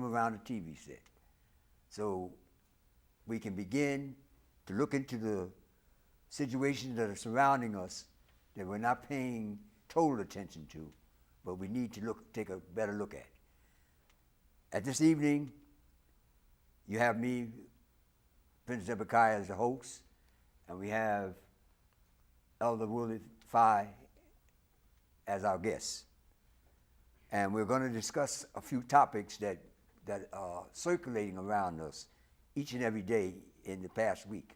around the TV set. So we can begin to look into the situations that are surrounding us that we're not paying total attention to, but we need to take a better look at. At this evening, you have me, Prince Zebekiah, as the host, and we have Elder Willie Fye as our guest. And we're going to discuss a few topics that are circulating around us each and every day in the past week.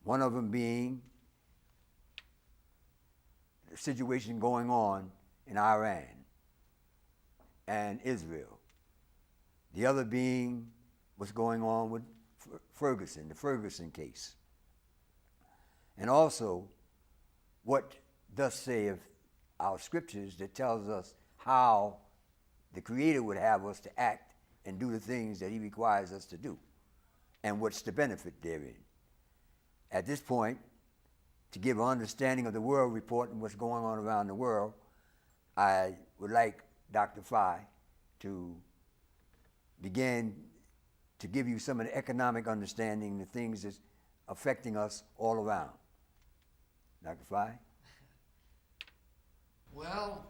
One of them being the situation going on in Iran and Israel. The other being what's going on with Ferguson, the Ferguson case. And also, what thus saith our scriptures that tells us how the Creator would have us to act and do the things that He requires us to do, and what's the benefit therein. At this point, to give an understanding of the world report and what's going on around the world, I would like Dr. Fye to begin to give you some of the economic understanding, the things that's affecting us all around. Dr. Fye? Well,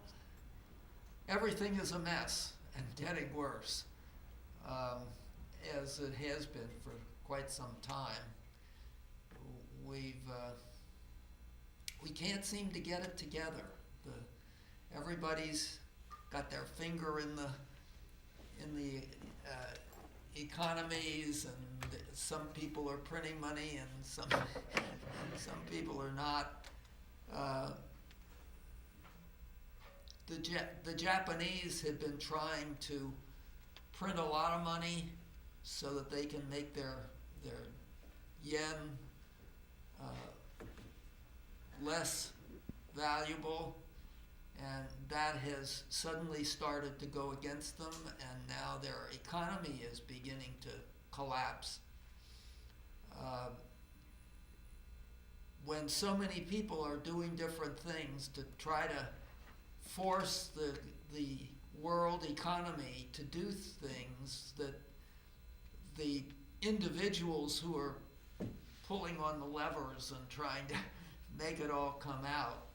everything is a mess and getting worse, as it has been for quite some time. We can't seem to get it together. Everybody's got their finger in the economies, and some people are printing money and some people are not. The Japanese have been trying to print a lot of money so that they can make their yen less valuable, and that has suddenly started to go against them, and now their economy is beginning to collapse. When so many people are doing different things to try to force the world economy to do things, that the individuals who are pulling on the levers and trying to make it all come out,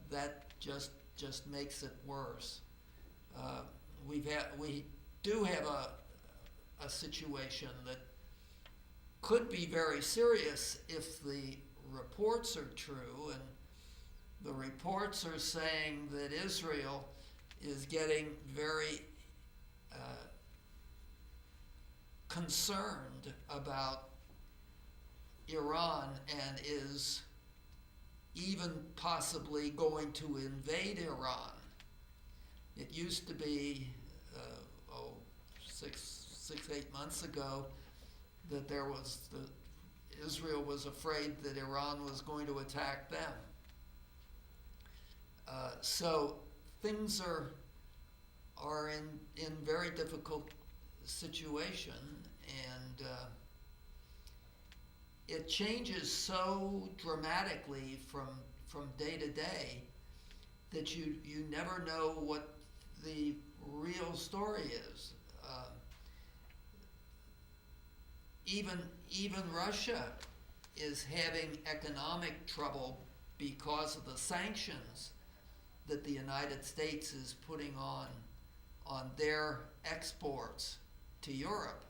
that just makes it worse. We do have a situation that could be very serious if the reports are true, and the reports are saying that Israel is getting very concerned about Iran and is even possibly going to invade Iran. It used to be, 8 months ago, that Israel was afraid that Iran was going to attack them. So things are in very difficult situation, and it changes so dramatically from day to day that you never know what the real story is. Even Russia is having economic trouble because of the sanctions that the United States is putting on their exports to Europe.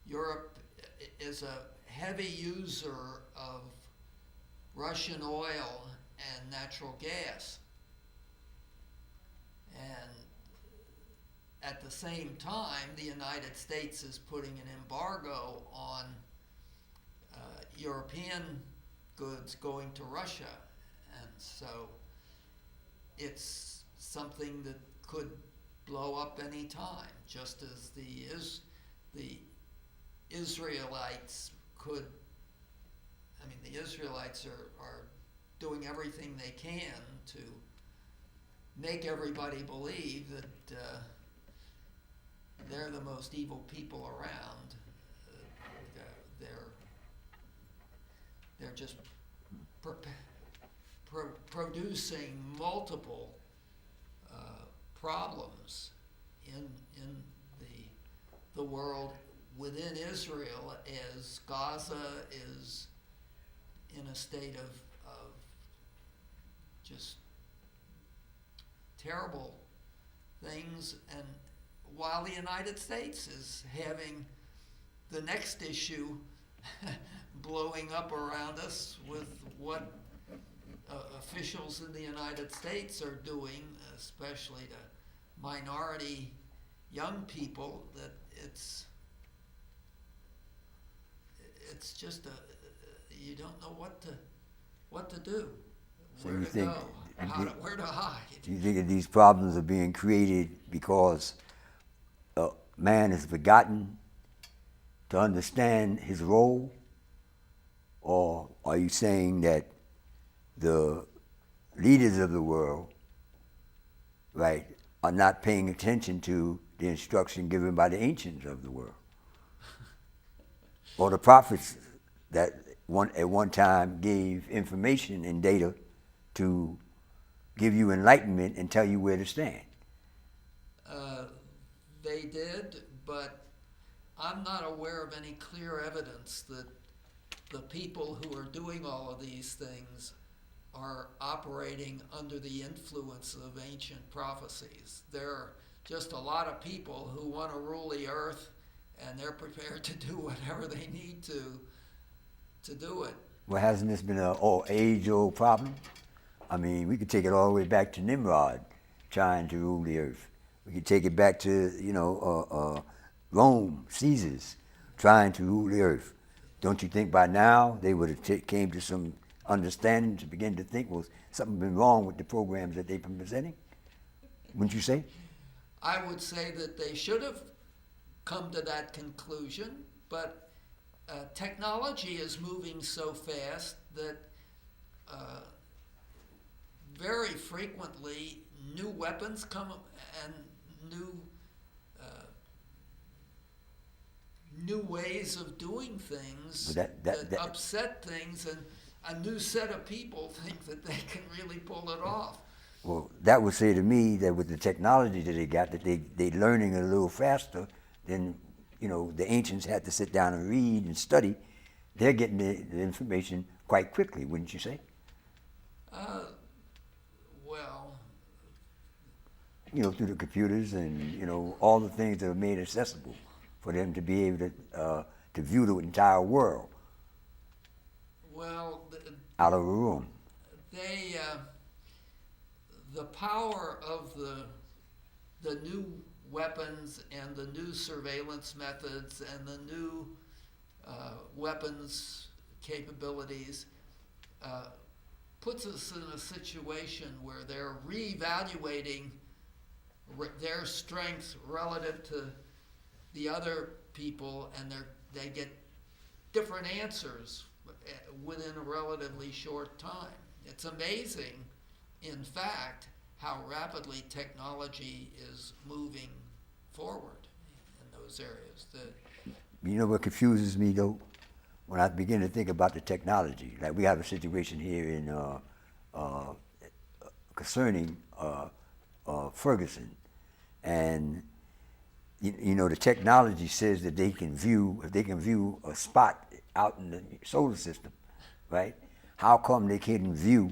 Europe is a heavy user of Russian oil and natural gas. And at the same time, the United States is putting an embargo on European goods going to Russia. And so it's something that could blow up any time, just as the Israelites could. I mean, the Israelites are doing everything they can to make everybody believe that they're the most evil people around. They're just producing multiple problems in the world within Israel as Gaza is in a state of just terrible things, and while the United States is having the next issue blowing up around us with what officials in the United States are doing, especially to minority young people, that it's just you don't know what to do, So where you to think, go, where to hide. do you think that these problems are being created because man has forgotten to understand his role? Or are you saying that the leaders of the world, right, are not paying attention to the instruction given by the ancients of the world? Or the prophets that at one time gave information and data to give you enlightenment and tell you where to stand? They did, but I'm not aware of any clear evidence that the people who are doing all of these things are operating under the influence of ancient prophecies. There are just a lot of people who want to rule the earth, and they're prepared to do whatever they need to do it. Well, hasn't this been an age-old problem? I mean, we could take it all the way back to Nimrod trying to rule the earth. We could take it back to, Rome, Caesars, trying to rule the earth. Don't you think by now they would have came to some understanding to begin to think, well, something been wrong with the programs that they've been presenting? Wouldn't you say? I would say that they should have come to that conclusion, but technology is moving so fast that very frequently new weapons come and new ways of doing things that upset things, and a new set of people think that they can really pull it off. Well, that would say to me that with the technology that they got, that they learning a little faster than, the ancients had to sit down and read and study. They're getting the information quite quickly, wouldn't you say? Well, through the computers and, all the things that are made accessible for them to be able to view the entire world. Well, out of a room. The power of the new weapons and the new surveillance methods and the new weapons capabilities puts us in a situation where they're reevaluating their strengths relative to the other people, and they get different answers within a relatively short time. It's amazing, in fact, how rapidly technology is moving forward in those areas. You know what confuses me, though? When I begin to think about the technology, like we have a situation here in concerning Ferguson, and the technology says that they can view a spot out in the solar system, right? How come they can't view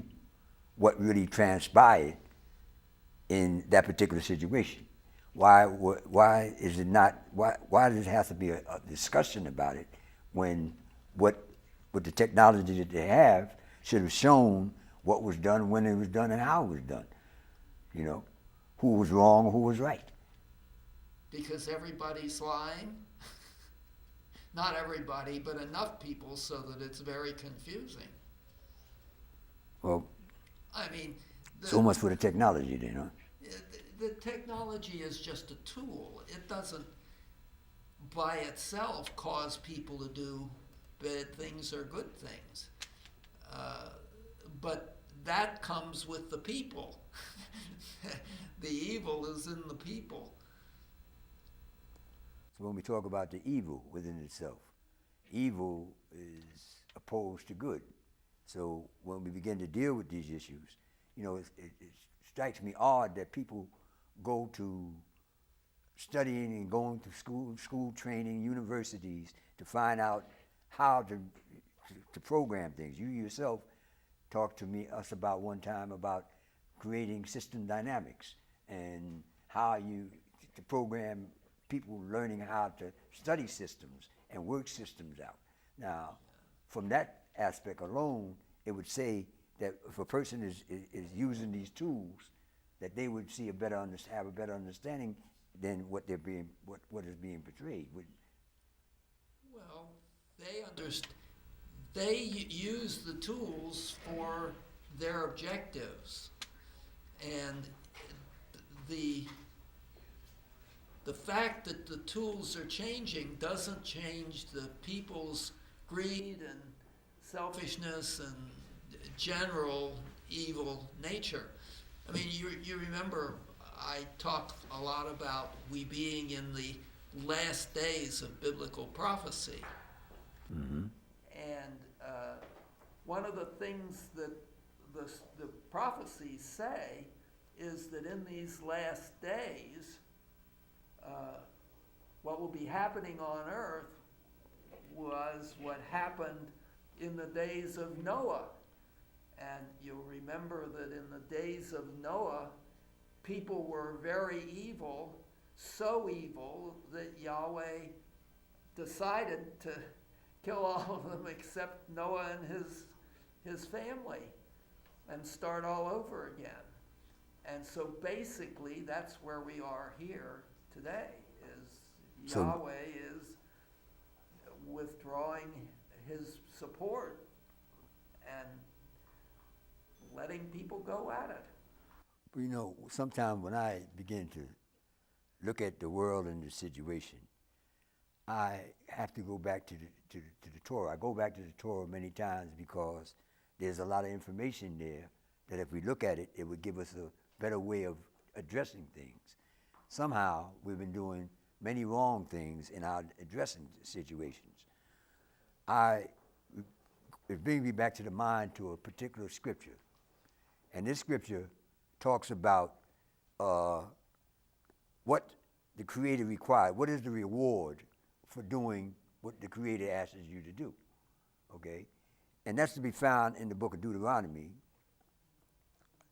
what really transpired in that particular situation? Why is it not? Why does it have to be a discussion about it when what the technology that they have should have shown what was done, when it was done, and how it was done? Who was wrong or who was right? Because everybody's lying. Not everybody, but enough people so that it's very confusing. Well, I mean, so much for the technology, then, huh? The technology is just a tool. It doesn't, by itself, cause people to do bad things or good things. But that comes with the people. The evil is in the people. So when we talk about the evil within itself, evil is opposed to good. So when we begin to deal with these issues, it strikes me odd that people go to studying and going to school training, universities to find out how to program things. You yourself talked to us about one time about creating system dynamics and how to program people learning how to study systems and work systems out. Now, from that aspect alone, it would say that if a person is using these tools, that they would see have a better understanding than what is being portrayed. Well, they use the tools for their objectives, and the fact that the tools are changing doesn't change the people's greed and selfishness and general evil nature. I mean, you remember I talked a lot about we being in the last days of biblical prophecy. Mm-hmm. And one of the things that the prophecies say is that in these last days, what will be happening on earth was what happened in the days of Noah. And you'll remember that in the days of Noah, people were very evil, so evil that Yahweh decided to kill all of them except Noah and his family and start all over again. And so basically that's where we are here today, is Yahweh is withdrawing his support and letting people go at it. You know, sometimes when I begin to look at the world and the situation, I have to go back to the Torah. I go back to the Torah many times because there's a lot of information there that if we look at it, it would give us a better way of addressing things. Somehow, we've been doing many wrong things in our addressing situations. It brings me back to the mind to a particular scripture. And this scripture talks about what the Creator required. What is the reward for doing what the Creator asks you to do? Okay? And that's to be found in the book of Deuteronomy,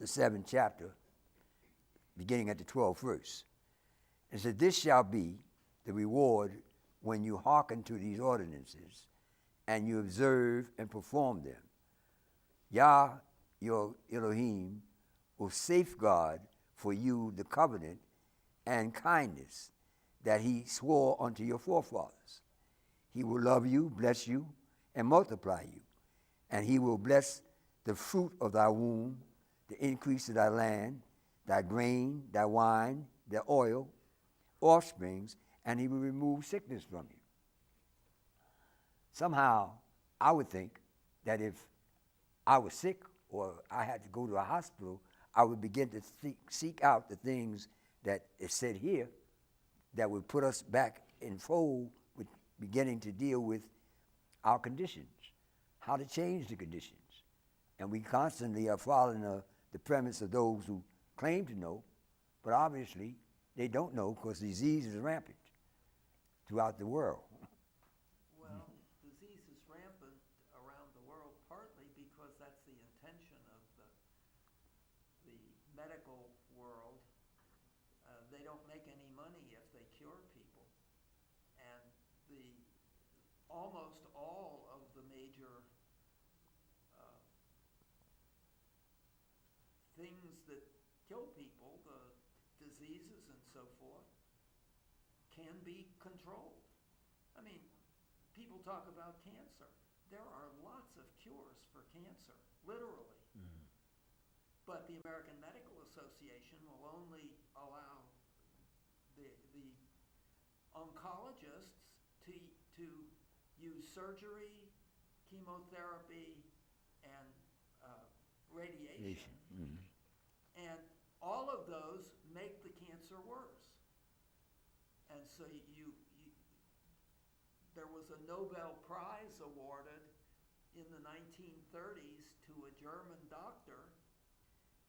the 7th chapter, beginning at the 12th verse. It says, "This shall be the reward when you hearken to these ordinances, and you observe and perform them. Yah, your Elohim, will safeguard for you the covenant and kindness that he swore unto your forefathers. He will love you, bless you, and multiply you. And he will bless the fruit of thy womb, the increase of thy land, thy grain, thy wine, thy oil, offsprings, and he will remove sickness from you." Somehow, I would think that if I was sick or I had to go to a hospital, I would begin to seek out the things that is said here that would put us back in fold with beginning to deal with our conditions, how to change the conditions. And we constantly are following the premise of those who claim to know, but obviously they don't know because disease is rampant throughout the world. Well, disease is rampant around the world partly because that's the intention of the medical world. They don't make any money if they cure people. And almost all of the major things that kill people, the diseases and so forth, can be controlled. I mean, people talk about cancer. There are lots of cures for cancer, literally. Mm-hmm. But the American Medical Association will only allow the oncologists to use surgery, chemotherapy, and radiation. Mm-hmm. And all of those make the cancer worse. And so there was a Nobel Prize awarded in the 1930s to a German doctor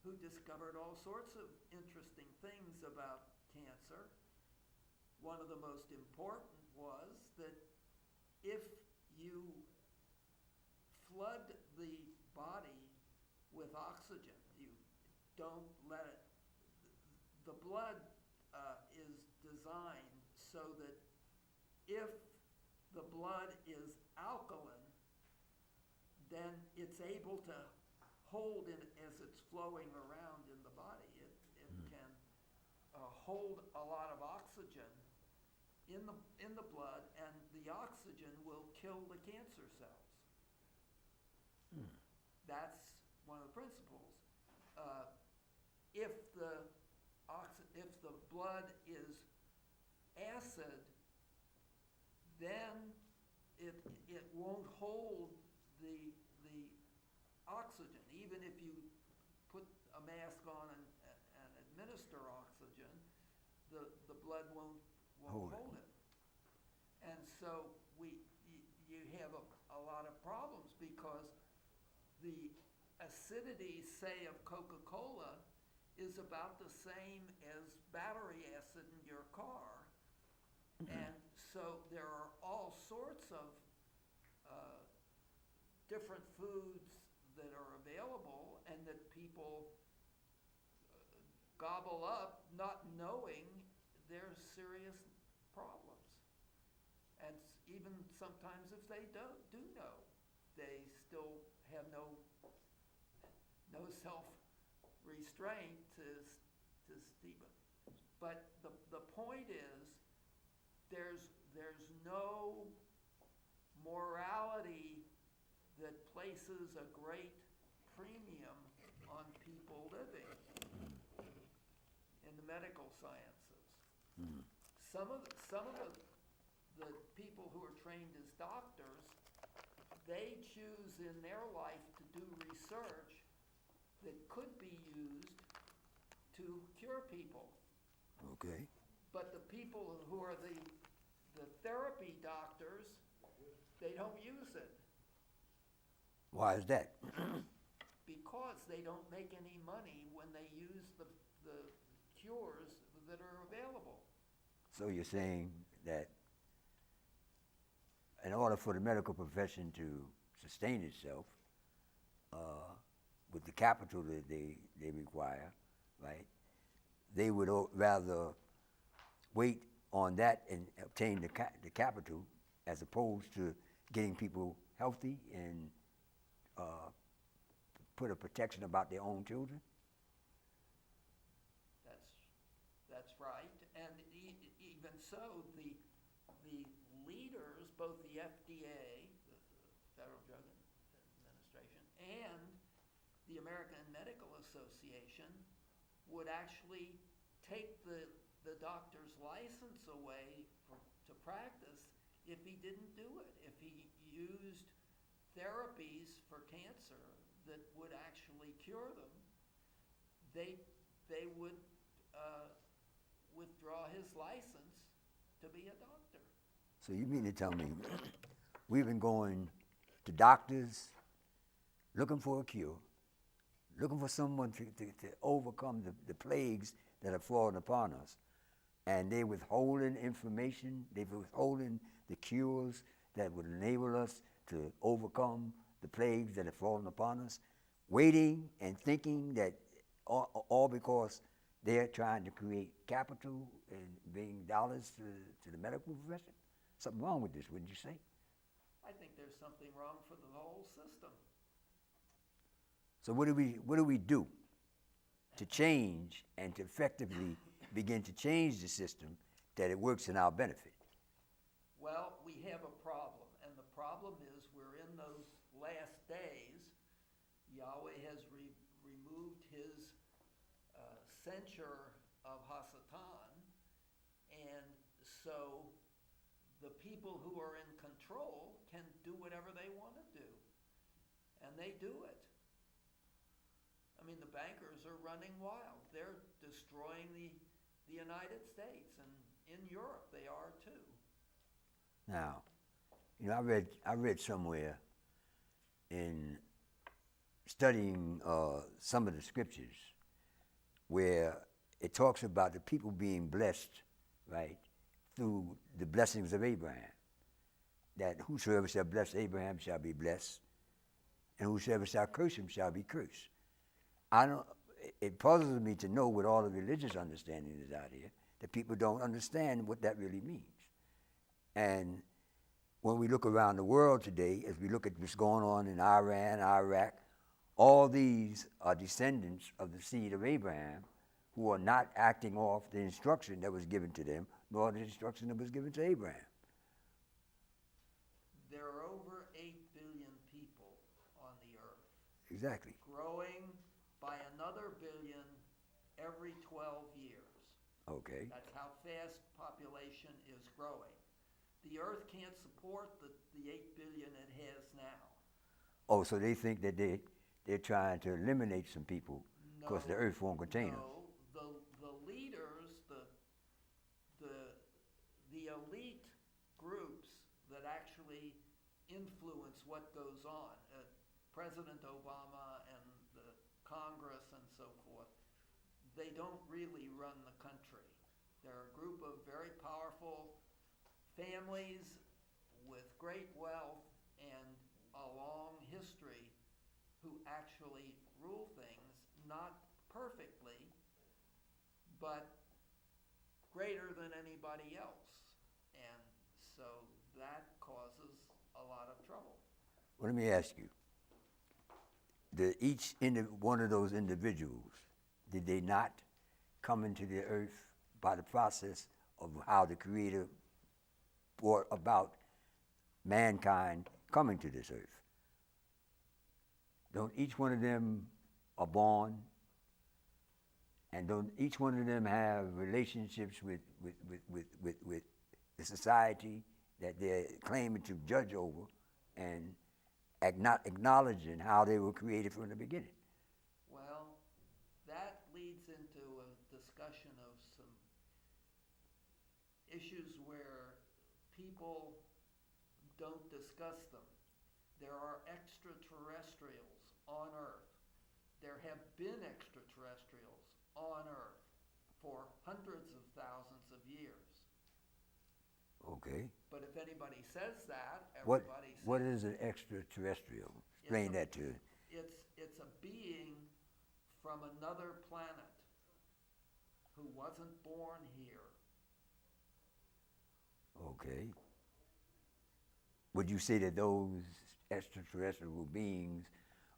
who discovered all sorts of interesting things about cancer. one of the most important was that if you flood the body with oxygen, you don't let it, the blood is designed so that if the blood is alkaline, then it's able to hold it as it's flowing around in the body. It can hold a lot of oxygen in the blood, and the oxygen will kill the cancer cells. That's one of the principles. If the blood is acid, then it won't hold the oxygen. Even if you put a mask on and administer oxygen, the blood won't hold it. And so you have a lot of problems because the acidity, say, of Coca-Cola is about the same as battery acid in your car. And so there are all sorts of different foods that are available and that people gobble up not knowing there's serious problems. And even sometimes if they do know, they still have no self-restraint to steep it. But the point is, there's no morality that places a great premium on people living in the medical sciences. Some of the people who are trained as doctors, they choose in their life to do research that could be used to cure people. Okay. But the people who are the therapy doctors, they don't use it. Why is that? Because they don't make any money when they use the cures that are available. So you're saying that in order for the medical profession to sustain itself with the capital that they require, right, they would rather wait on that and obtain the capital as opposed to getting people healthy and put a protection about their own children? That's right. And even so, the leaders, both the FDA, the Federal Drug Administration, and the American Medical Association would actually take the doctor's license away to practice if he didn't do it, if he used therapies for cancer that would actually cure them. They would withdraw his license to be a doctor. So you mean to tell me we've been going to doctors looking for a cure, looking for someone to overcome the plagues that are falling upon us, and they're withholding information, they're withholding the cures that would enable us to overcome the plagues that have fallen upon us, waiting and thinking that all because they're trying to create capital and bring dollars to the medical profession? Something wrong with this, wouldn't you say? I think there's something wrong for the whole system. So what do we do to change and to effectively begin to change the system that it works in our benefit? Well, we have a problem, and the problem is we're in those last days. Yahweh has removed his censure of Hasatan, and so the people who are in control can do whatever they want to do, and they do it. I mean, the bankers are running wild. They're destroying the United States, and in Europe they are too. Now, I read somewhere in studying some of the scriptures where it talks about the people being blessed, right, through the blessings of Abraham. That whosoever shall bless Abraham shall be blessed, and whosoever shall curse him shall be cursed. I don't. It puzzles me to know, with all the religious understanding that's out here, that people don't understand what that really means. And when we look around the world today, as we look at what's going on in Iran, Iraq, all these are descendants of the seed of Abraham, who are not acting off the instruction that was given to them, nor the instruction that was given to Abraham. There are over 8 billion people on the earth. Exactly. Growing by another billion every 12 years. Okay. That's how fast population is growing. The earth can't support the 8 billion it has now. Oh, so they think that they're trying to eliminate some people because the earth won't contain them. No, the leaders, the elite groups that actually influence what goes on, President Obama and the Congress and so forth, they don't really run the country. They're a group of very powerful families with great wealth and a long history who actually rule things, not perfectly, but greater than anybody else. And so that causes a lot of trouble. Well, let me ask you, each one of those individuals, did they not come into the earth by the process of how the Creator brought about mankind coming to this earth? Don't each one of them are born, and don't each one of them have relationships with the society that they're claiming to judge over, and acknowledging how they were created from the beginning? Well, that leads into a discussion of some issues where people don't discuss them. There are extraterrestrials on Earth. There have been extraterrestrials on Earth for hundreds of thousands of years. Okay. But if anybody says that, What everybody says... What is an extraterrestrial? Explain that to us. It's a being from another planet who wasn't born here. Okay. Would you say that those extraterrestrial beings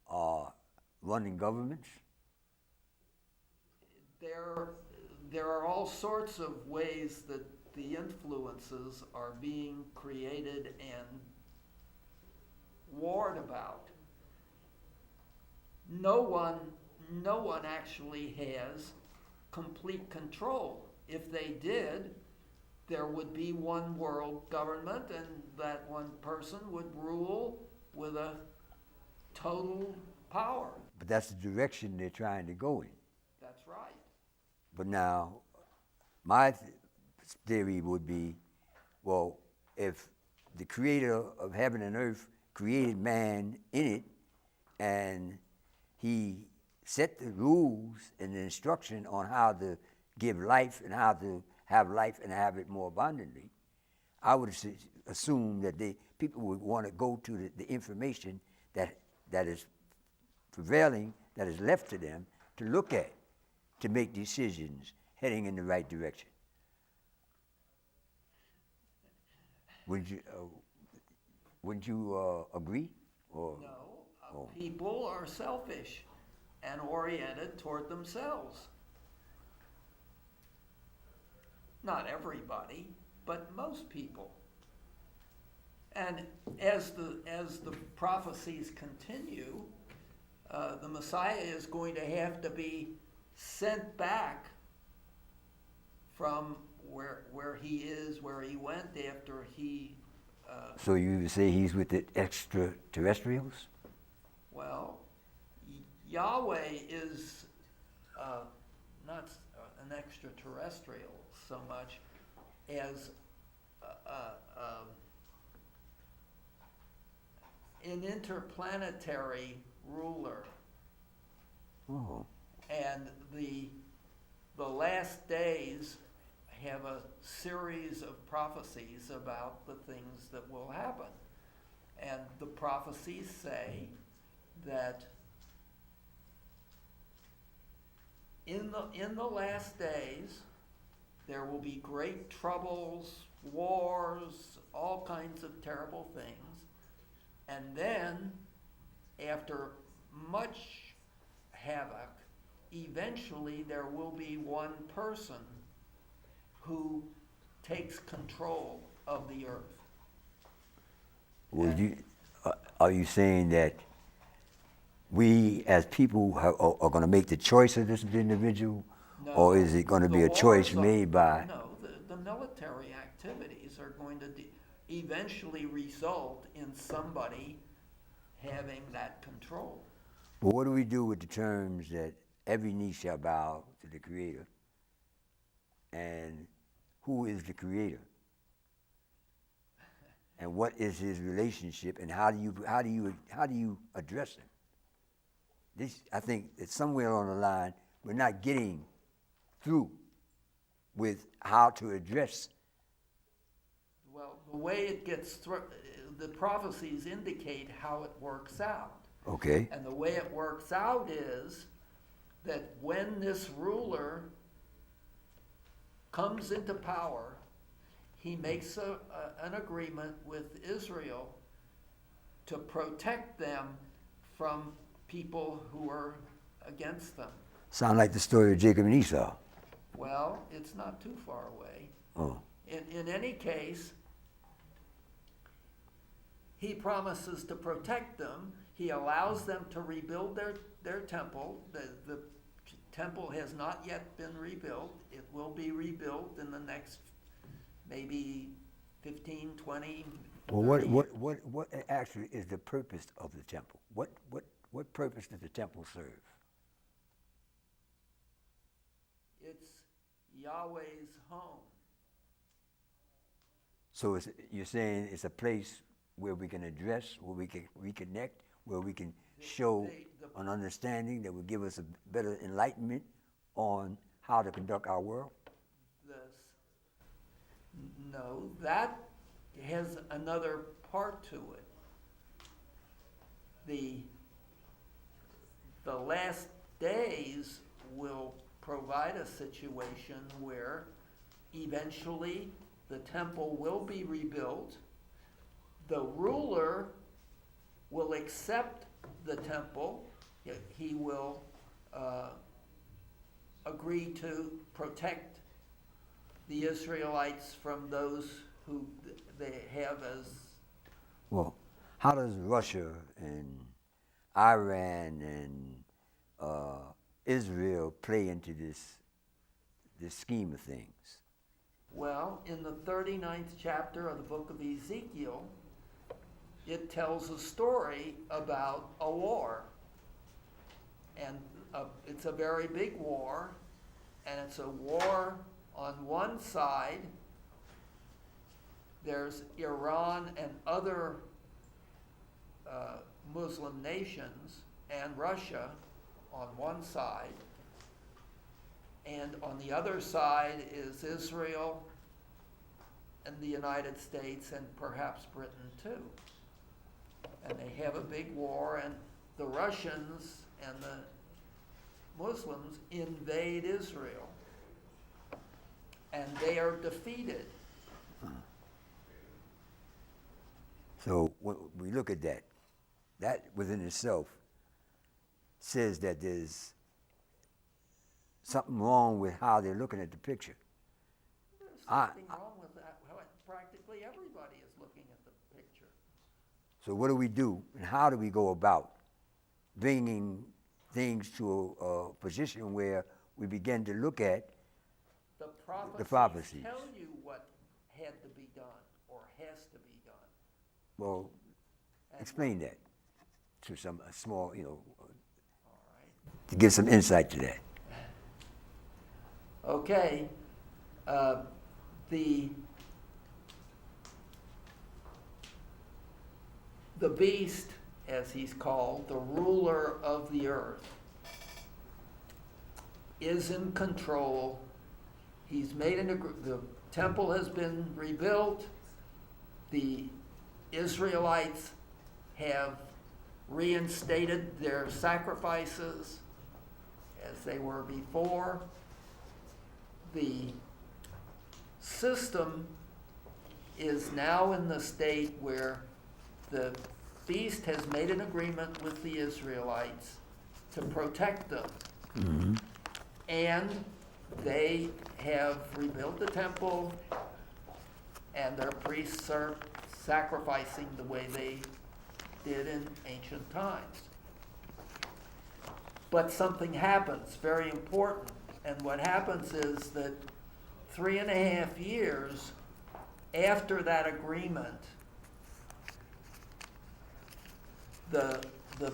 are running governments? There are all sorts of ways that the influences are being created and warred about. No one actually has complete control. If they did, there would be one world government, and that one person would rule with a total power. But that's the direction they're trying to go in. That's right. But now, my theory would be, well, if the Creator of heaven and earth created man in it, and he set the rules and the instruction on how to give life and how to have life and have it more abundantly, I would assume that people would want to go to the information that is prevailing, that is left to them to look at, to make decisions heading in the right direction. Wouldn't you agree? Or, no, people are selfish and oriented toward themselves. Not everybody, but most people. And as the prophecies continue, the Messiah is going to have to be sent back from where he is, where he went after he... So you say he's with the extraterrestrials? Well, Yahweh is not an extraterrestrial so much as an interplanetary ruler. Oh. And the last days have a series of prophecies about the things that will happen. And the prophecies say that in the last days, there will be great troubles, wars, all kinds of terrible things. And then, after much havoc, eventually there will be one person who takes control of the earth. Are you saying that we as people are going to make the choice of this individual? No, or is it going to be a choice made by... No, the military activities are going to eventually result in somebody having that control. But what do we do with the terms that every knee shall bow to the Creator? And who is the Creator? And what is his relationship, and how do you address him? This, I think that somewhere along the line we're not getting through with how to address. Well, the way it gets through, the prophecies indicate how it works out. Okay. And the way it works out is that when this ruler comes into power, he makes an agreement with Israel to protect them from people who are against them. Sound like the story of Jacob and Esau. Well, it's not too far away. Oh. In any case, he promises to protect them. He allows them to rebuild their temple. The temple has not yet been rebuilt. It will be rebuilt in the next maybe 15, 20. Well, what actually is the purpose of the temple? What purpose does the temple serve? It's Yahweh's home. So you're saying it's a place where we can address, where we can reconnect, where we can show an understanding that will give us a better enlightenment on how to conduct our world? No, that has another part to it. The last days will provide a situation where eventually the temple will be rebuilt. The ruler will accept the temple. He will agree to protect the Israelites from those who they have as... Well, how does Russia and Iran and Israel play into this scheme of things? Well, in the 39th chapter of the book of Ezekiel, it tells a story about a war. And it's a very big war, and it's a war on one side. There's Iran and other Muslim nations, and Russia on one side. And on the other side is Israel and the United States and perhaps Britain too. And they have a big war, and the Russians and the Muslims invade Israel. And they are defeated. So when we look at that within itself says that there's something wrong with how they're looking at the picture. There's something wrong with that. Practically everybody is looking at the picture. So what do we do, and how do we go about bringing things to a position where we begin to look at the prophecies? Tell you what had to be done or has to be done. Well, explain that to some small, all right. to give some insight to that. Okay. The beast, as he's called, the ruler of the earth, is in control. he's made the temple has been rebuilt. The Israelites have reinstated their sacrifices as they were before. The system is now in the state where the beast has made an agreement with the Israelites to protect them. Mm-hmm. And they have rebuilt the temple, and their priests are sacrificing the way they did in ancient times. But something happens, very important. And what happens is that 3.5 years after that agreement, the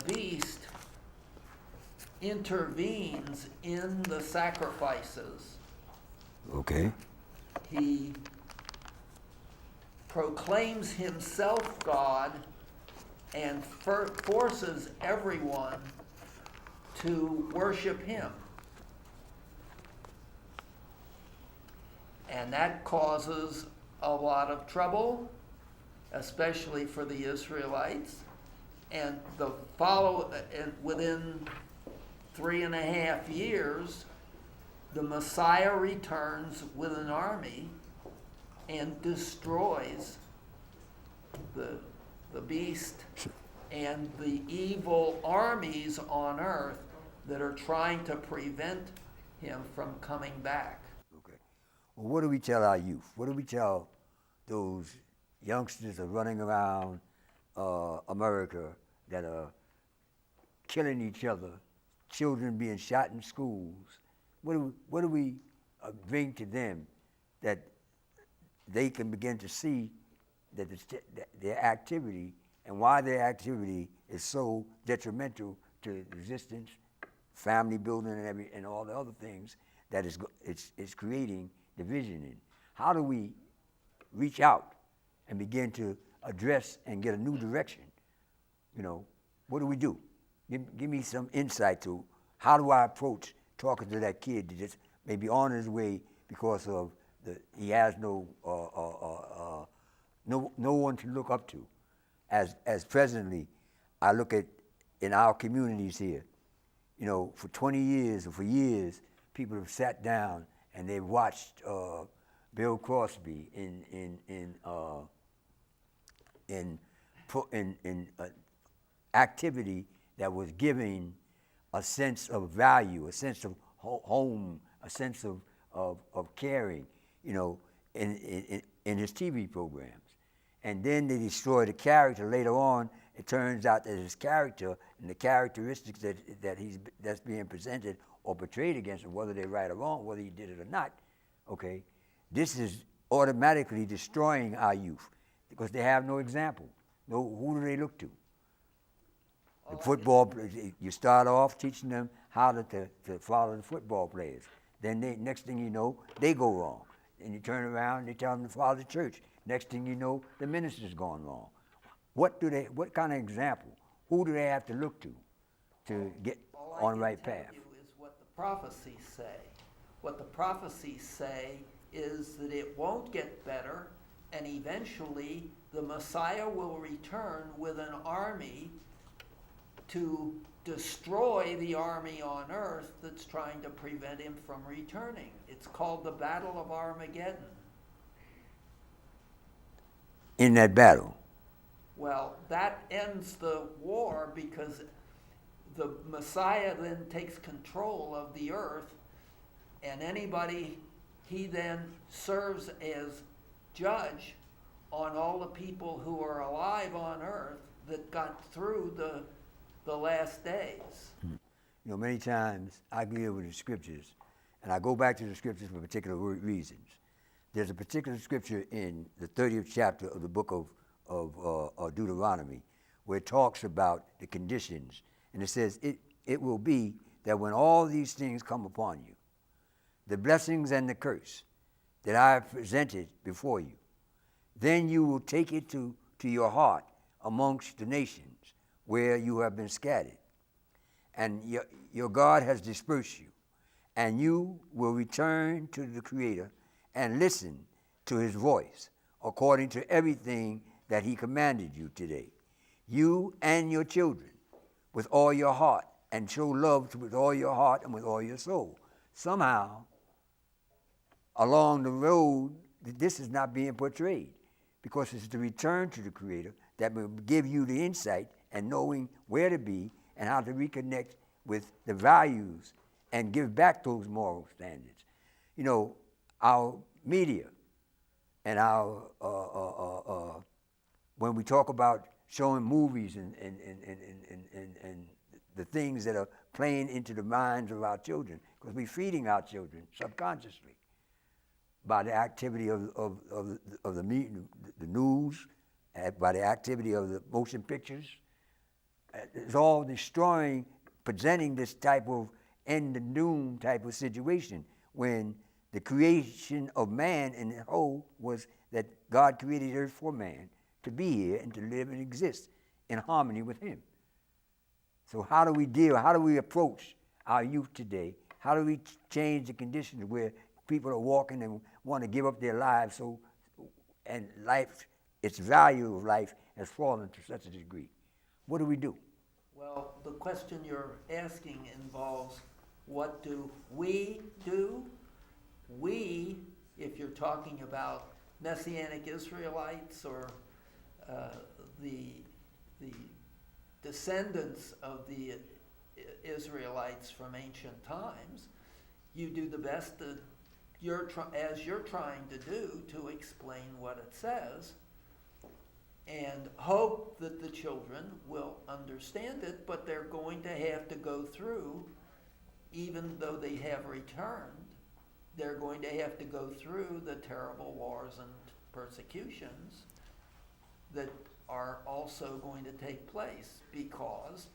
beast intervenes in the sacrifices. Okay. He proclaims himself God and forces everyone to worship him. And that causes a lot of trouble, especially for the Israelites. And within 3.5 years, the Messiah returns with an army and destroys the beast and the evil armies on earth that are trying to prevent him from coming back. Okay. Well, what do we tell our youth? What do we tell those youngsters that are running around America that are killing each other, children being shot in schools? What do we bring to them that they can begin to see that their activity and why their activity is so detrimental to existence, family building, and all the other things that it's creating division in? How do we reach out and begin to address and get a new direction? What do we do? Give me some insight to how do I approach talking to that kid that just may be on his way because of he has no one to look up to. As presently, I look at in our communities here, for 20 years or for years, people have sat down and they've watched Bill Crosby in activity that was giving a sense of value, a sense of home, a sense of caring, in his TV programs. And then they destroy the character later on. It turns out that his character and the characteristics that's being presented or portrayed against him, whether they're right or wrong, whether he did it or not, okay, this is automatically destroying our youth because they have no example. Who do they look to? The football, you start off teaching them how to follow the football players. Then next thing you know, they go wrong. And you turn around and you tell them to follow the church. Next thing you know, the minister's gone wrong. What kind of example? Who do they have to look to get on the right path? All I can tell you is what the prophecies say. What the prophecies say is that it won't get better, and eventually the Messiah will return with an army to destroy the army on earth that's trying to prevent him from returning. It's called the Battle of Armageddon. In that battle? Well, that ends the war because the Messiah then takes control of the earth, and he then serves as judge on all the people who are alive on earth that got through the last days. Many times I deal with the scriptures, and I go back to the scriptures for particular reasons. There's a particular scripture in the 30th chapter of the book of Deuteronomy where it talks about the conditions, and it says, it will be that when all these things come upon you, the blessings and the curse that I have presented before you, then you will take it to your heart amongst the nations where you have been scattered. And your God has dispersed you, and you will return to the Creator and listen to his voice according to everything that he commanded you today. You and your children with all your heart, and show love with all your heart and with all your soul. Somehow, along the road, this is not being portrayed because it's the return to the Creator that will give you the insight and knowing where to be and how to reconnect with the values and give back those moral standards. You know, our media and our when we talk about showing movies and the things that are playing into the minds of our children, because we're feeding our children subconsciously by the activity of the news, by the activity of the motion pictures. It's all destroying, presenting this type of end and doom type of situation when the creation of man in the whole was that God created earth for man to be here and to live and exist in harmony with him. So how do we approach our youth today? How do we change the conditions where people are walking and want to give up their lives and life, its value of life has fallen to such a degree? What do we do? Well, the question you're asking involves what do we do? We, if you're talking about Messianic Israelites or the descendants of the Israelites from ancient times, you do the best that you're trying to do to explain what it says and hope that the children will understand it, but they're going to have to go through, even though they have returned, they're going to have to go through the terrible wars and persecutions that are also going to take place, because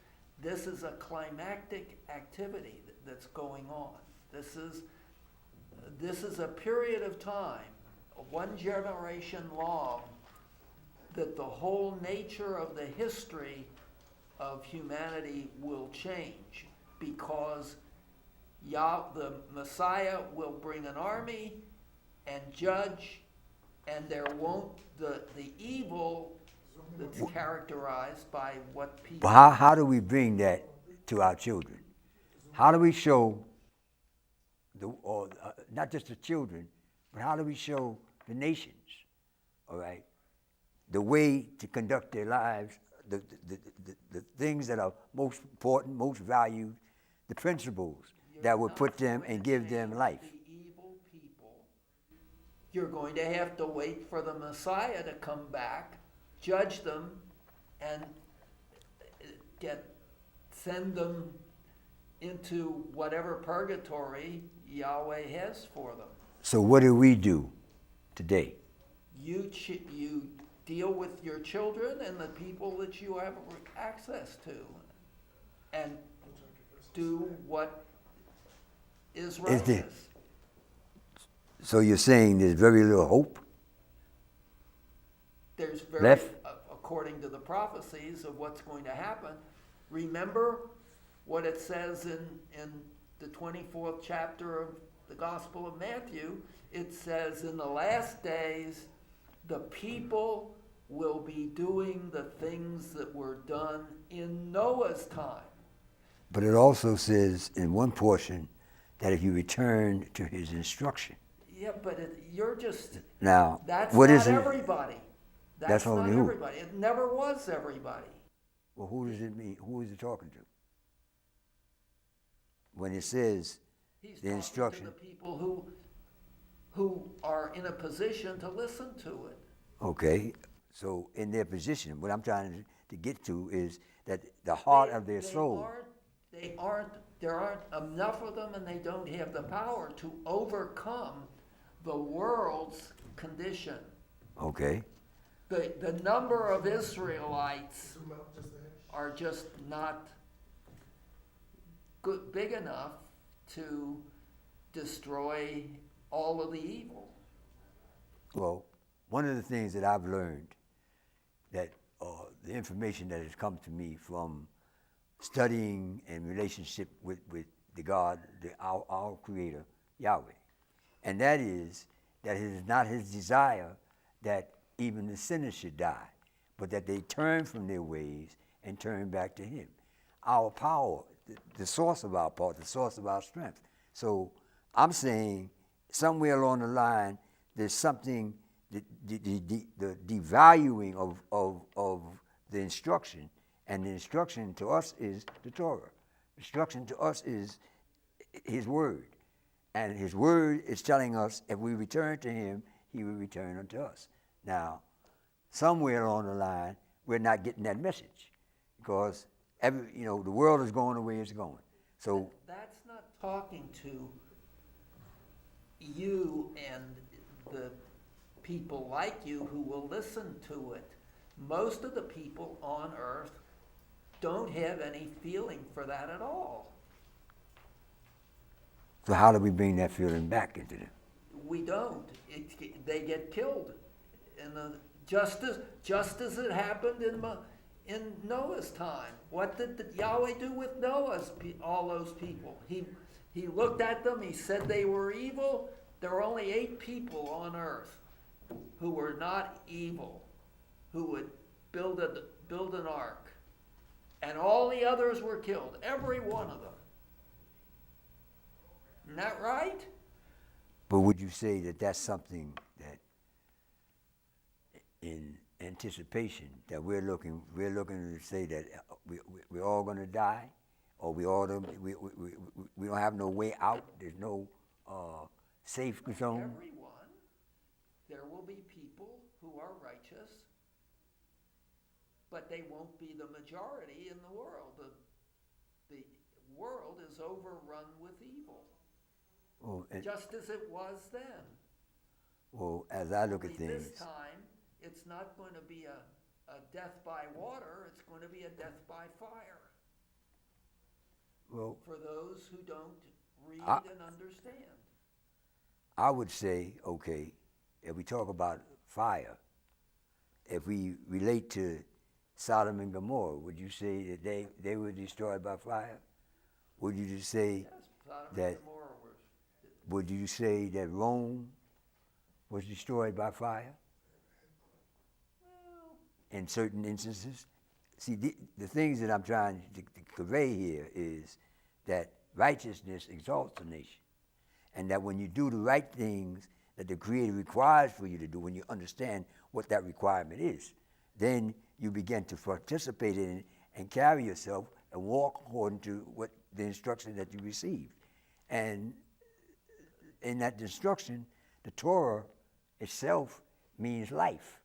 this is a climactic activity that's going on. This is a period of time, one generation long, that the whole nature of the history of humanity will change, because the Messiah will bring an army and judge, and there won't the evil that's characterized by what people. But how do we bring that to our children? How do we show not just the children, but how do we show the nations, all right, the way to conduct their lives, the things that are most important, most valued, the principles that would put them and give them life? The evil people, you're going to have to wait for the Messiah to come back, judge them, and send them into whatever purgatory Yahweh has for them. So what do we do today? You deal with your children and the people that you have access to, and do what is righteous. So you're saying there's very little hope? There's left? According to the prophecies of what's going to happen. Remember what it says in the 24th chapter of the Gospel of Matthew. It says, in the last days, the people will be doing the things that were done in Noah's time. But it also says in one portion that if you return to his instruction. Yeah, but you're just... Now, that's what not is it? Everybody. That's not only who? everybody. It never was everybody. Well, who does it mean? Who is it talking to? When it says He's the instruction. to the people who are in a position to listen to it. Okay, so in their position, what I'm trying to get to is that the heart of their soul. There aren't enough of them, and they don't have the power to overcome the world's condition. Okay. The number of Israelites are just not big enough to destroy all of the evil. Well, one of the things that I've learned, that the information that has come to me from studying and relationship with the God, our Creator, Yahweh. And that is that it is not his desire that even the sinners should die, but that they turn from their ways and turn back to him. Our power, the source of our power, the source of our strength. So I'm saying somewhere along the line, there's something, the devaluing of the instruction, and the instruction to us is the Torah. Instruction to us is his word. And his word is telling us if we return to him, he will return unto us. Now, somewhere along the line, we're not getting that message because the world is going the way it's going. So that's not talking to you and the people like you who will listen to it. Most of the people on earth don't have any feeling for that at all. So how do we bring that feeling back into them? We don't. They get killed, just as it happened in Noah's time. What did Yahweh do with all those people? He looked at them. He said they were evil. There were only 8 people on earth who were not evil, who would build an ark, and all the others were killed. Every one of them. Isn't that right? But would you say that that's something that, in anticipation, that we're looking to say that we're all going to die, or we don't have no way out? There's no safe zone. Everyone, there will be people who are righteous, but they won't be the majority in the world. The world is overrun with evil. Well, just as it was then. Well, as I look at things, this time, it's not going to be a death by water, it's going to be a death by fire. Well, for those who don't read and understand. I would say, okay, if we talk about fire, if we relate to Sodom and Gomorrah, would you say that they were destroyed by fire? Would you just say that? Would you say that Rome was destroyed by fire? Well, in certain instances? See, the things that I'm trying to convey here is that righteousness exalts a nation. And that when you do the right things that the Creator requires for you to do, when you understand what that requirement is, then you begin to participate in it and carry yourself and walk according to what the instruction that you received. And in that instruction, the Torah itself means life.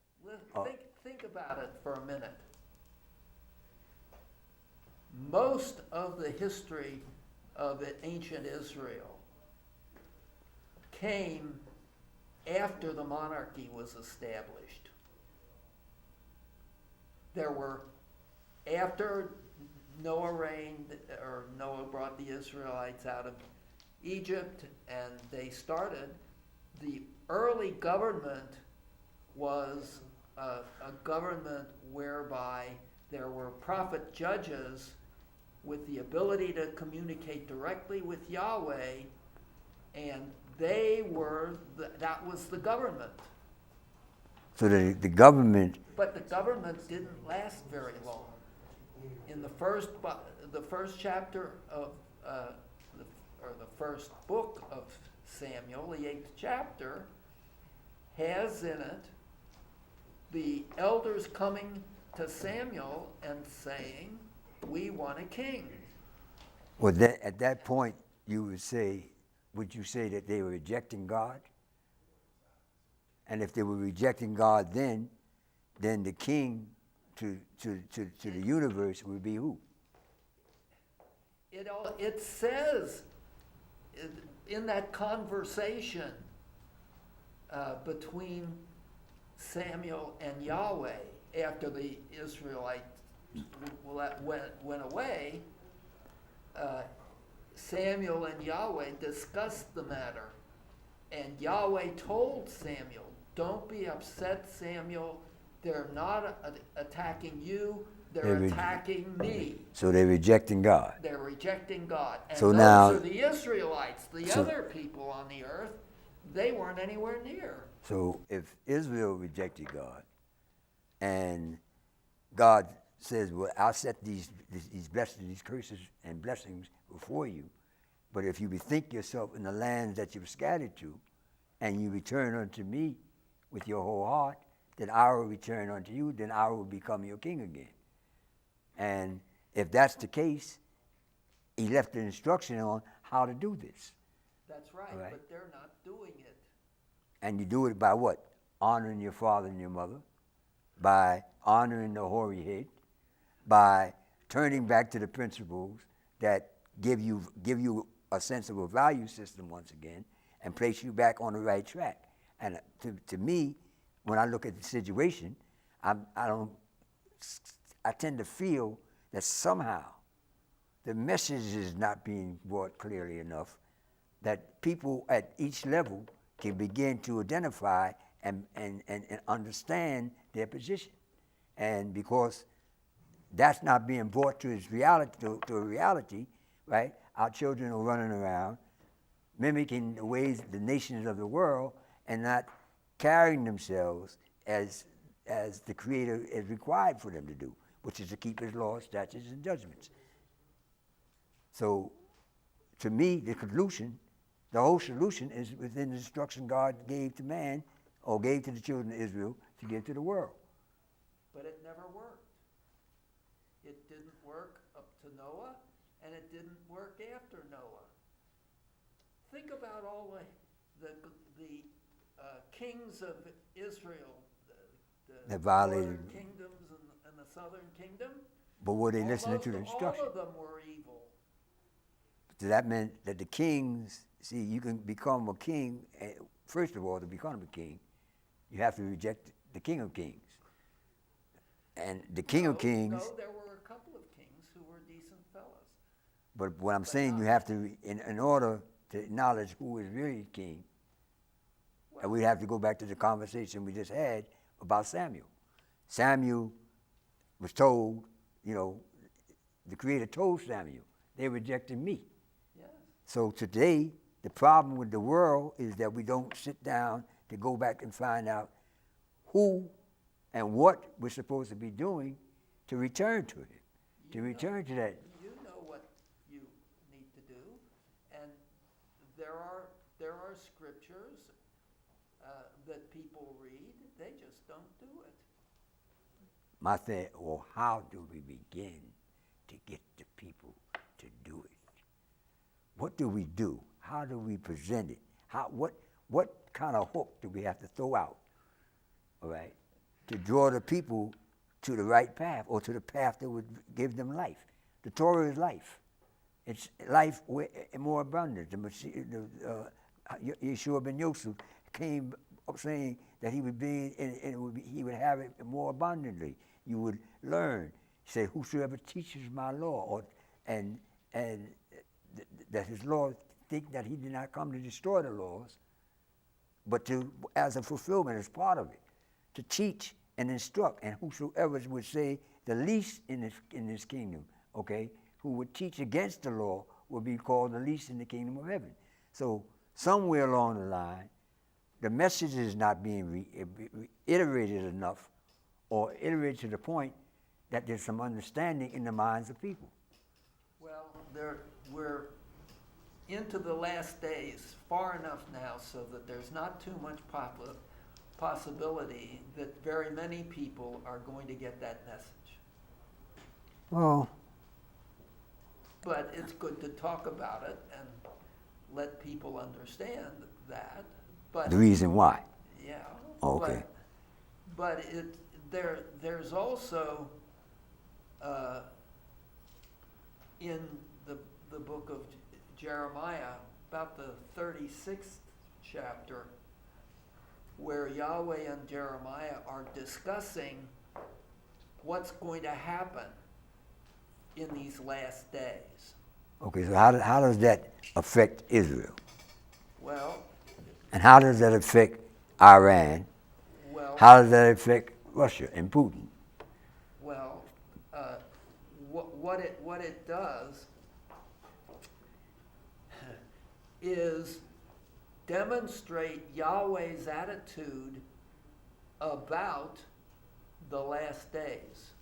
Think about it for a minute. Most of the history of ancient Israel came after the monarchy was established. There were, after Noah reigned, or Noah brought the Israelites out of Egypt, and they started, the early government was a government whereby there were prophet judges with the ability to communicate directly with Yahweh, and that was the government. So the government... But the government didn't last very long. In the first chapter of, the first book of Samuel, the 8th chapter, has in it the elders coming to Samuel and saying, we want a king. Well, at that point, would you say that they were rejecting God? And if they were rejecting God then the king to the universe would be who? It says in that conversation between Samuel and Yahweh after the Israelites went away, Samuel and Yahweh discussed the matter, and Yahweh told Samuel, don't be upset, Samuel, They're not attacking you. They're They're attacking me. So they're rejecting God. They're rejecting God. And So those now- are the Israelites. The other people on the earth, they weren't anywhere near. So if Israel rejected God, and God says, well, I'll set these blessings, these curses and blessings before you, but if you bethink yourself in the lands that you've scattered to, and you return unto me with your whole heart, then I will return unto you, then I will become your king again. And if that's the case, he left the instruction on how to do this. That's right, but they're not doing it. And you do it by what? Honoring your father and your mother, by honoring the hoary head, by turning back to the principles that give you a sense of a value system once again, and place you back on the right track. And to me, when I look at the situation, I tend to feel that somehow the message is not being brought clearly enough, that people at each level can begin to identify and understand their position. And because that's not being brought to its reality, to a reality, right? Our children are running around mimicking the ways, the nations of the world, and not carrying themselves as the Creator is required for them to do, which is to keep His laws, statutes, and judgments. So, to me, the whole solution is within the instruction God gave to man, or gave to the children of Israel to give to the world. But it never worked. It didn't work up to Noah, and it didn't work after Noah. Think about all the kings of Israel, the northern kingdoms and the southern kingdom. But were they listening to the instruction? All of them were evil. So that meant that the kings, see, you can become a king. First of all, to become a king, you have to reject the King of Kings. And the King of Kings. No, there were a couple of kings who were decent fellas. But what I'm saying, you have to, in order to acknowledge who is really king, and we have to go back to the conversation we just had about Samuel. Samuel was told, the Creator told Samuel, they rejected me. Yes. So today, the problem with the world is that we don't sit down to go back and find out who and what we're supposed to be doing to return to Him, to return to that. You know what you need to do, and there are scriptures that people read. They just don't do it. My thing, well, how do we begin to get the people to do it? What do we do? How do we present it? What kind of hook do we have to throw out, all right, to draw the people to the right path, or to the path that would give them life? The Torah is life. It's life more abundant. Yeshua ben Yosef came up saying that he would be, and he would have it more abundantly. You would learn. He said, "Whosoever teaches my law," and that his law, think that he did not come to destroy the laws, but to, as a fulfillment, as part of it, to teach and instruct. And whosoever would say the least in this kingdom, okay, who would teach against the law, would be called the least in the kingdom of heaven. So somewhere along the line, the message is not being reiterated enough, or iterated to the point that there's some understanding in the minds of people. Well, we're into the last days, far enough now so that there's not too much possibility that very many people are going to get that message. Well, but it's good to talk about it and let people understand that. But the reason why. Yeah. Okay. But there's also in the book of Jeremiah, about the 36th chapter, where Yahweh and Jeremiah are discussing what's going to happen in these last days. Okay, so how does that affect Israel? Well, and how does that affect Iran? Well, how does that affect Russia and Putin. Well, what it does is demonstrate Yahweh's attitude about the last days,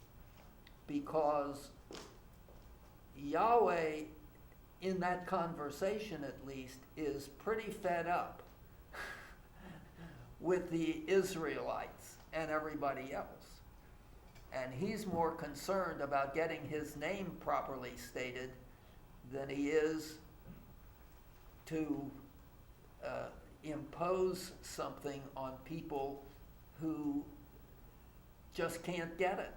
because Yahweh, in that conversation at least, is pretty fed up with the Israelites and everybody else. And he's more concerned about getting his name properly stated than he is to impose something on people who just can't get it.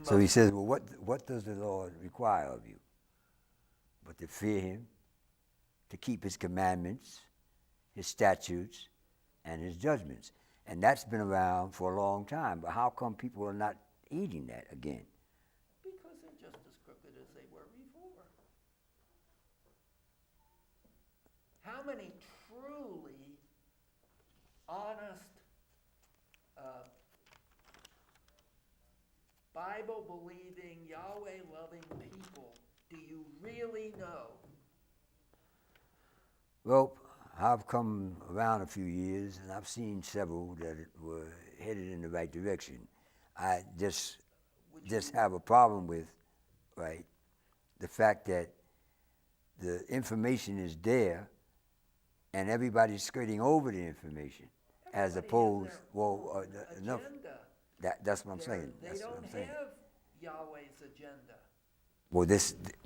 So he says, well, what does the Lord require of you? But to fear him, to keep his commandments, his statutes, and his judgments. And that's been around for a long time. But how come people are not eating that again? Because they're just as crooked as they were before. How many truly honest, Bible-believing, Yahweh-loving people do you really know? Well, I've come around a few years, and I've seen several that were headed in the right direction. I just have a problem with, right, the fact that the information is there, and everybody's skirting over the information, as opposed, enough. That's what I'm saying. They don't have Yahweh's agenda. Well,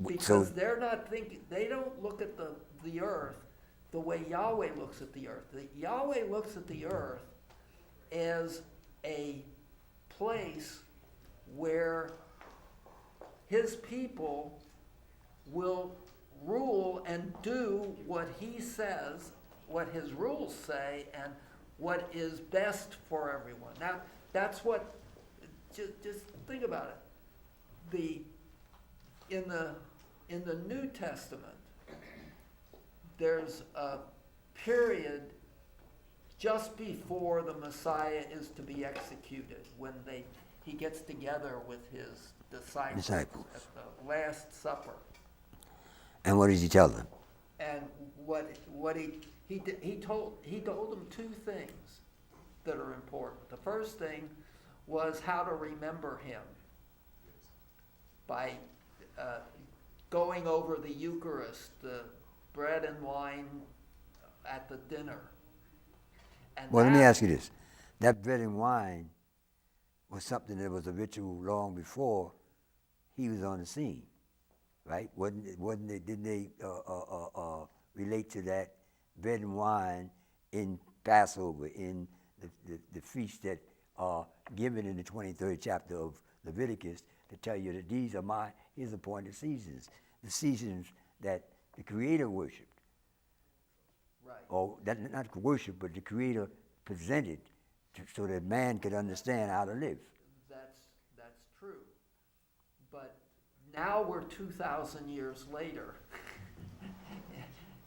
because they're not thinking. They don't look at the earth the way Yahweh looks at the earth. Yahweh looks at the earth as a place where his people will rule and do what he says, what his rules say, and what is best for everyone. Now, that's what, just think about it. In the New Testament, there's a period just before the Messiah is to be executed, when he gets together with his disciples at the Last Supper. And what does he tell them? And he told them two things that are important. The first thing was how to remember him by going over the Eucharist, the bread and wine at the dinner. And well, let me ask you this. That bread and wine was something that was a ritual long before he was on the scene, right? Didn't they relate to that bread and wine in Passover, in the feast that are given in the 23rd chapter of Leviticus, to tell you that his appointed seasons, the seasons that the Creator worshipped. Right. Or not worship, but the Creator presented so that man could understand how to live. That's true. But now we're 2,000 years later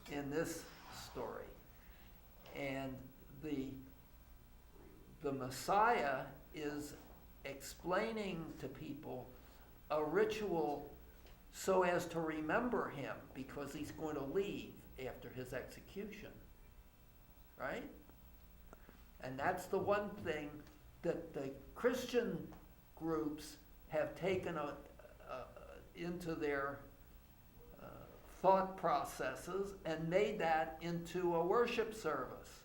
in this story. And the Messiah is explaining to people a ritual so as to remember him, because he's going to leave after his execution, right? And that's the one thing that the Christian groups have taken into their thought processes and made that into a worship service.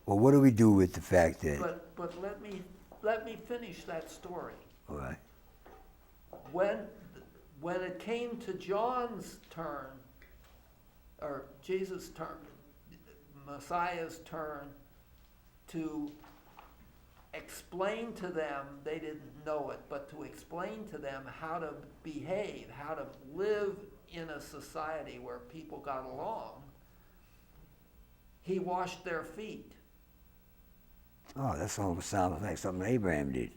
Well, what do we do with the fact that? But let me finish that story. All right. When it came to John's turn, or Jesus' turn, Messiah's turn, to explain to them, they didn't know it, but to explain to them how to behave, how to live in a society where people got along, he washed their feet. Oh, that almost sounds like something Abraham did.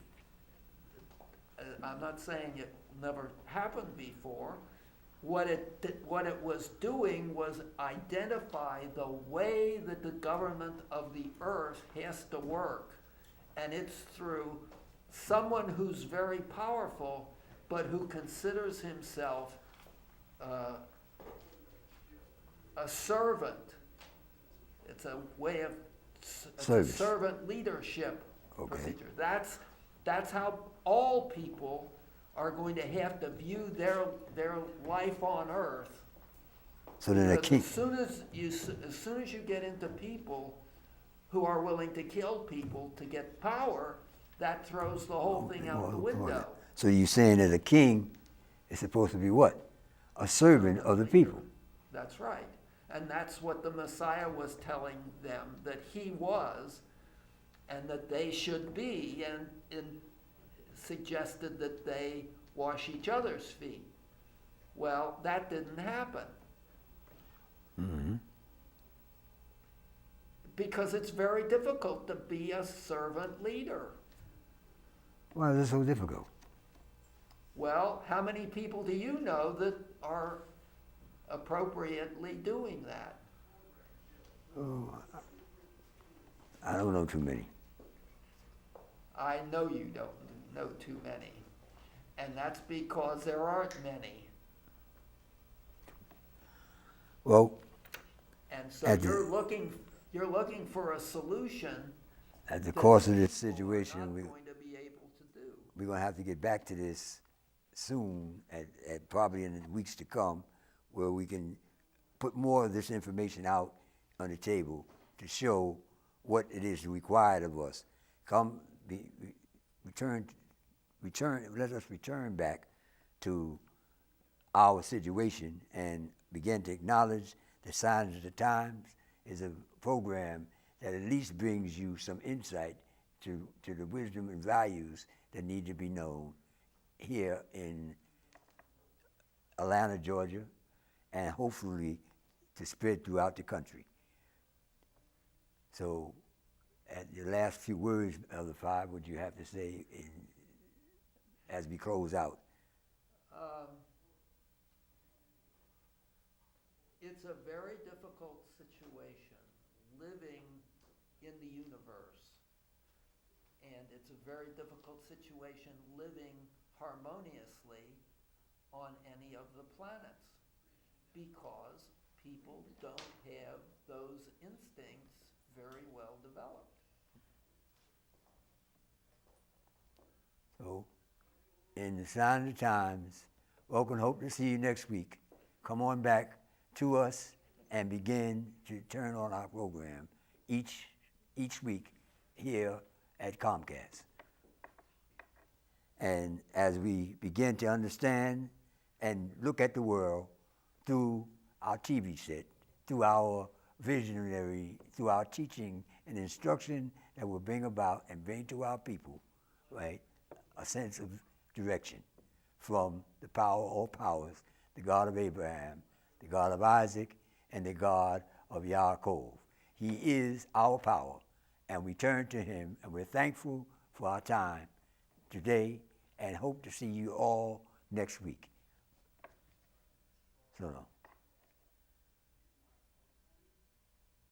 I'm not saying it never happened before, what it was doing was identify the way that the government of the earth has to work. And it's through someone who's very powerful, but who considers himself a servant. It's a way of Service. servant leadership Okay. procedure. That's how all people are going to have to view their life on earth. So then a Because king. as soon as you get into people who are willing to kill people to get power, that throws the whole thing out the window. So you're saying that a king is supposed to be what? A servant of the people. That's right. And that's what the Messiah was telling them that he was, and that they should be, and suggested that they wash each other's feet. Well, that didn't happen. Mm-hmm. Because it's very difficult to be a servant leader. Why is it so difficult? Well, how many people do you know that are appropriately doing that? Oh, I don't know too many. I know you don't know too many. And that's because there aren't many. Well, And so At you're looking for a solution at the that course of this people are situation, not we're going to be able to do. going to have to get back to this soon, at probably in the weeks to come, where we can put more of this information out on the table to show what it is required of us. Let us return back to our situation and begin to acknowledge the signs of the times is a program that at least brings you some insight to the wisdom and values that need to be known here in Atlanta, Georgia, and hopefully to spread throughout the country. So, at the last few words of the five, what you have to say as we close out? It's a very difficult situation living in the universe. And it's a very difficult situation living harmoniously on any of the planets, because people don't have those instincts very well developed. So, in the sign of the times, welcome, hope to see you next week. Come on back to us and begin to turn on our program each week here at Comcast. And as we begin to understand and look at the world through our TV set, through our visionary, through our teaching and instruction that will bring about and bring to our people, right, a sense of direction from the power of all powers, the God of Abraham, the God of Isaac, and the God of Yaakov. He is our power, and we turn to him, and we're thankful for our time today and hope to see you all next week. So long.